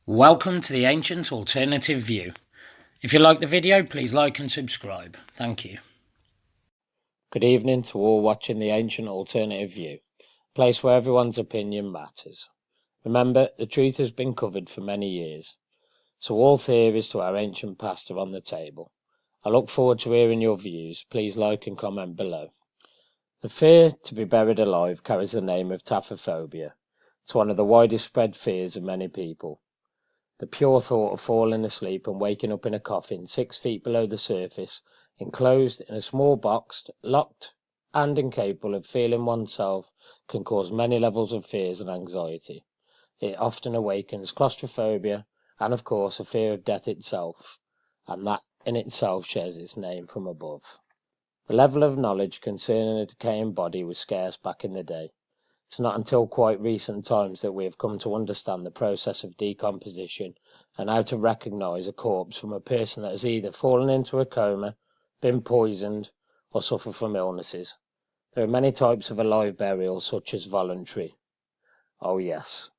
Welcome to the Ancient Alternative View. If you like the video, please like and subscribe. Thank you. Good evening to all watching the Ancient Alternative View, a place where everyone's opinion matters. Remember, the truth has been covered for many years, so all theories to our ancient past are on the table. I look forward to hearing your views. Please like and comment below. The fear to be buried alive carries the name of taphophobia. It's one of the widest spread fears of many people. The pure thought of falling asleep and waking up in a coffin 6 feet below the surface, enclosed in a small box, locked and incapable of feeling oneself, can cause many levels of fears and anxiety. It often awakens claustrophobia and, of course, a fear of death itself, and that in itself shares its name from above. The level of knowledge concerning a decaying body was scarce back in the day. It's not until quite recent times that we have come to understand the process of decomposition and how to recognise a corpse from a person that has either fallen into a coma, been poisoned, or suffered from illnesses. There are many types of alive burial, such as voluntary. Oh yes,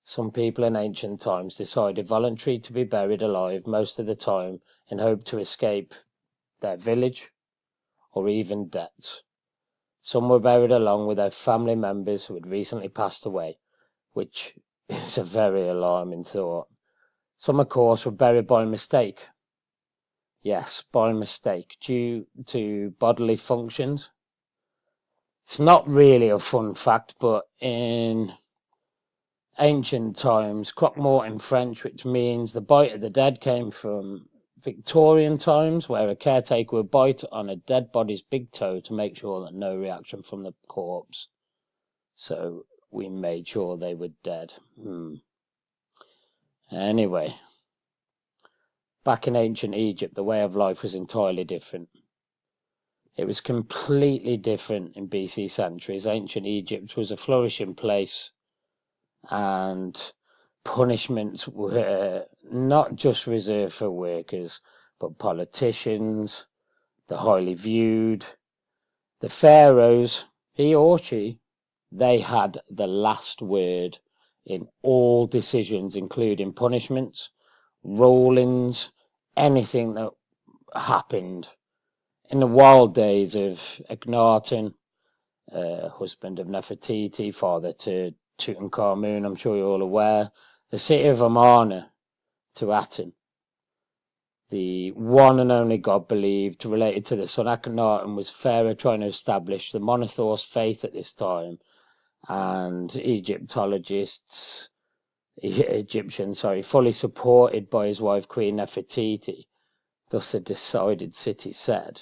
some people in ancient times decided voluntary to be buried alive most of the time in hope to escape their village or even death. Some were buried along with their family members who had recently passed away, which is a very alarming thought. Some, of course, were buried by mistake. Yes, by mistake, due to bodily functions. It's not really a fun fact, but in ancient times, croque-mort in French, which means the bite of the dead, came from Victorian times, where a caretaker would bite on a dead body's big toe to make sure that no reaction from the corpse. So we made sure they were dead. Anyway, back in ancient Egypt, the way of life was entirely different. It was completely different in BC centuries. Ancient Egypt was a flourishing place, and punishments were not just reserved for workers, but politicians, the highly viewed, the pharaohs, he or she, they had the last word in all decisions, including punishments, rulings, anything that happened. In the wild days of Akhenaten, husband of Nefertiti, father to Tutankhamun, I'm sure you're all aware, the city of Amarna to Aten, the one and only god believed related to the sun Akhenaten, was Pharaoh trying to establish the monotheist faith at this time, and Egyptians, fully supported by his wife Queen Nefertiti, thus the decided city said.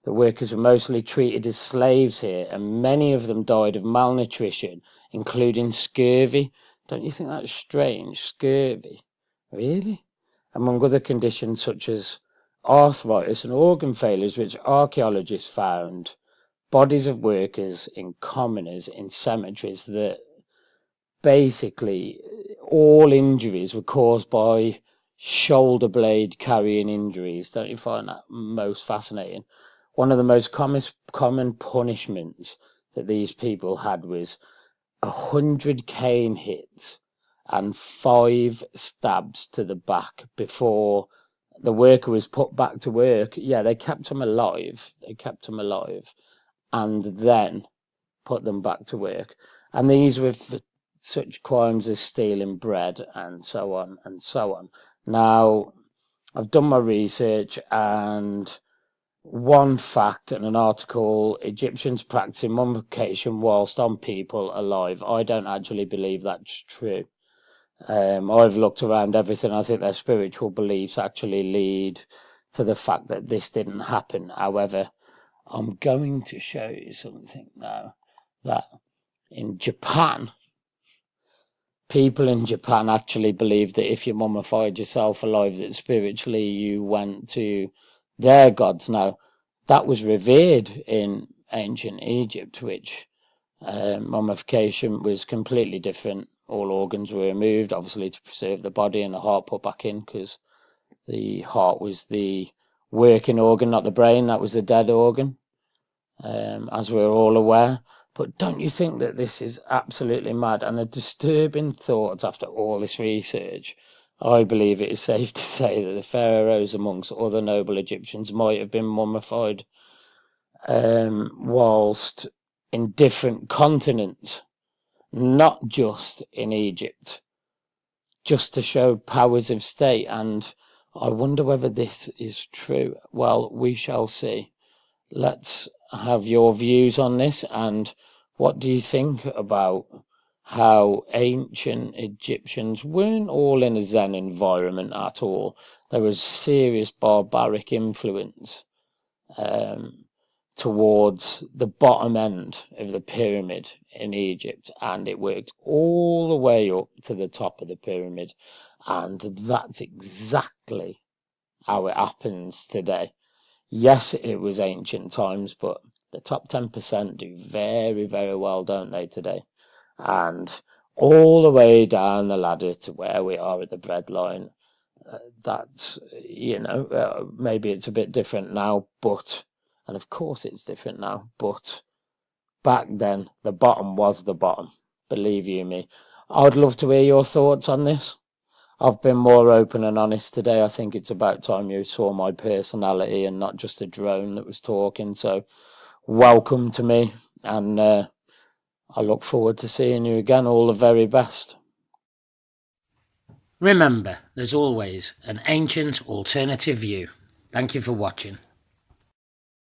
The workers were mostly treated as slaves here, and many of them died of malnutrition, including scurvy. Don't you think that's strange? Scurvy? Really? Among other conditions such as arthritis and organ failures, which archaeologists found bodies of workers in commoners in cemeteries that basically all injuries were caused by shoulder blade carrying injuries. Don't you find that most fascinating? One of the most common punishments that these people had was 100 cane hits and 5 stabs to the back before the worker was put back to work. Yeah, they kept them alive. And then put them back to work. And these were for such crimes as stealing bread and so on and so on. Now, I've done my research, and one fact in an article, Egyptians practicing mummification whilst on people alive. I don't actually believe that's true. I've looked around everything. I think their spiritual beliefs actually lead to the fact that this didn't happen. However, I'm going to show you something now, that in Japan, people in Japan actually believe that if you mummified yourself alive, that spiritually you went to their gods. Now, that was revered in ancient Egypt, which mummification was completely different. All organs were removed, obviously to preserve the body, and the heart put back in, because the heart was the working organ, not the brain. That was the dead organ, as we're all aware. But don't you think that this is absolutely mad and a disturbing thought after all this research? I believe it is safe to say that the pharaohs, amongst other noble Egyptians, might have been mummified whilst in different continents, not just in Egypt, just to show powers of state. And I wonder whether this is true. Well, we shall see. Let's have your views on this, and what do you think about how ancient Egyptians weren't all in a Zen environment at all? There was serious barbaric influence towards the bottom end of the pyramid in Egypt, and it worked all the way up to the top of the pyramid, and that's exactly how it happens today. Yes, it was ancient times, but the top 10% do very, very well, don't they, today? And all the way down the ladder to where we are at the breadline, that's, maybe it's a bit different now, and of course it's different now, but back then, the bottom was the bottom, believe you me. I'd love to hear your thoughts on this. I've been more open and honest today. I think it's about time you saw my personality and not just a drone that was talking. So, welcome to me, and I look forward to seeing you again. All the very best. Remember, there's always an ancient alternative view. Thank you for watching.